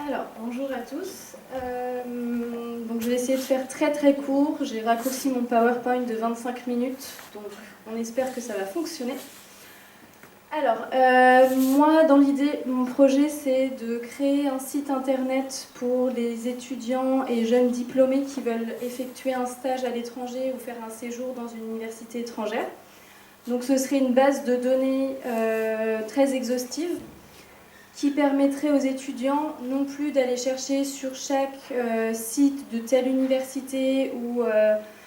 Alors, bonjour à tous. Donc, je vais essayer de faire très court. J'ai raccourci mon PowerPoint de 25 minutes, donc on espère que ça va fonctionner. Alors, moi, dans l'idée, mon projet, c'est de créer un site internet pour les étudiants et jeunes diplômés qui veulent effectuer un stage à l'étranger ou faire un séjour dans une université étrangère. Donc, ce serait une base de données très exhaustive, qui permettrait aux étudiants non plus d'aller chercher sur chaque site de telle université ou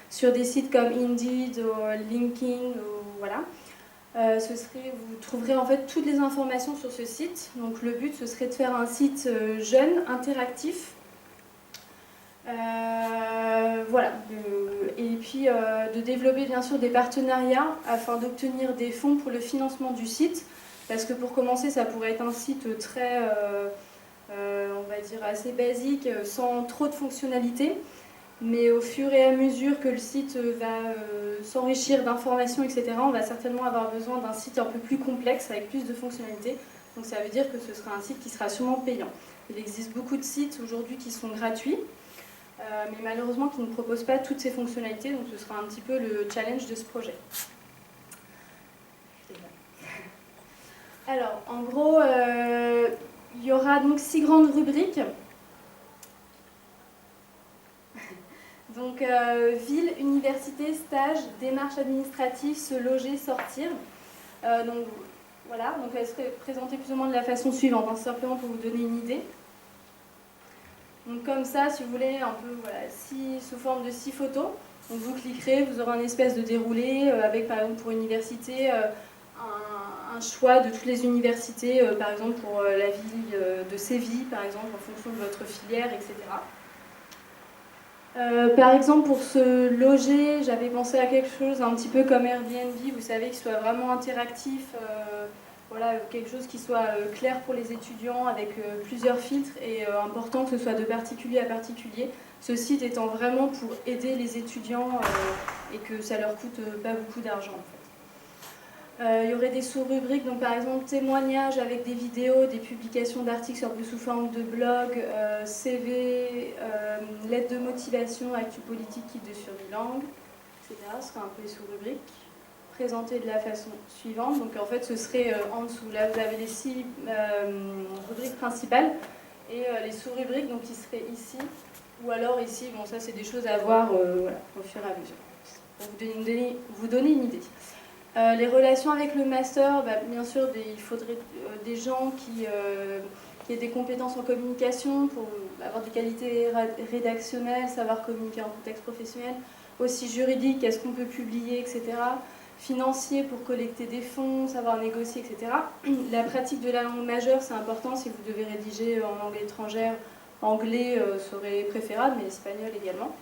sur des sites comme Indeed ou LinkedIn ou voilà. Vous trouverez en fait toutes les informations sur ce site. Donc le but ce serait de faire un site jeune, interactif. Voilà. Et puis de développer bien sûr des partenariats afin d'obtenir des fonds pour le financement du site. Parce que pour commencer, ça pourrait être un site très, on va dire, assez basique, sans trop de fonctionnalités. Mais au fur et à mesure que le site va s'enrichir d'informations, etc., on va certainement avoir besoin d'un site un peu plus complexe, avec plus de fonctionnalités. Donc ça veut dire que ce sera un site qui sera sûrement payant. Il existe beaucoup de sites aujourd'hui qui sont gratuits, mais malheureusement qui ne proposent pas toutes ces fonctionnalités. Donc ce sera un petit peu le challenge de ce projet. Alors, en gros, il y aura donc 6 grandes rubriques. Donc, ville, université, stage, démarche administrative, se loger, sortir. Donc, voilà, donc elle serait présentée plus ou moins de la façon suivante, hein, simplement pour vous donner une idée. Donc, comme ça, si vous voulez, un peu, voilà, sous forme de 6 photos. Donc, vous cliquerez, vous aurez un espèce de déroulé avec, par exemple, pour université, un choix de toutes les universités, par exemple pour la ville de Séville, par exemple, en fonction de votre filière, etc. Par exemple, pour se loger, j'avais pensé à quelque chose un petit peu comme Airbnb, vous savez, qui soit vraiment interactif, voilà, quelque chose qui soit clair pour les étudiants avec plusieurs filtres et important que ce soit de particulier à particulier. Ce site étant vraiment pour aider les étudiants et que ça leur coûte pas beaucoup d'argent en fait. Il y aurait des sous-rubriques, donc par exemple témoignages avec des vidéos, des publications d'articles sous forme de blog, CV, lettres de motivation, actu politique, kit de survie-langue, etc. Ce sera un peu les sous-rubriques. Présentées de la façon suivante. Donc en fait ce serait en dessous. Là vous avez les 6 rubriques principales et les sous-rubriques donc qui seraient ici ou alors ici. Bon ça c'est des choses à voir voilà, au fur et à mesure. Pour vous donner une idée. Les relations avec le master, bah, bien sûr, il faudrait des gens qui aient des compétences en communication pour avoir des qualités rédactionnelles, savoir communiquer en contexte professionnel, aussi juridique, est-ce qu'on peut publier, etc. Financier pour collecter des fonds, savoir négocier, etc. La pratique de la langue majeure, c'est important si vous devez rédiger en langue étrangère. Anglais serait préférable, mais espagnol également.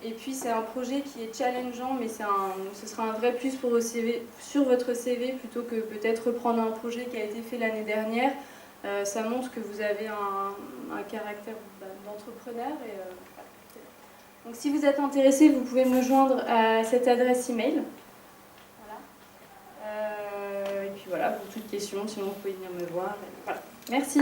Et puis c'est un projet qui est challengeant, mais ce sera un vrai plus pour sur votre CV plutôt que peut-être reprendre un projet qui a été fait l'année dernière. Ça montre que vous avez un caractère d'entrepreneur. Voilà. Donc si vous êtes intéressé, vous pouvez me joindre à cette adresse email. Voilà. Et puis voilà, pour toute question, sinon vous pouvez venir me voir. Voilà. Merci.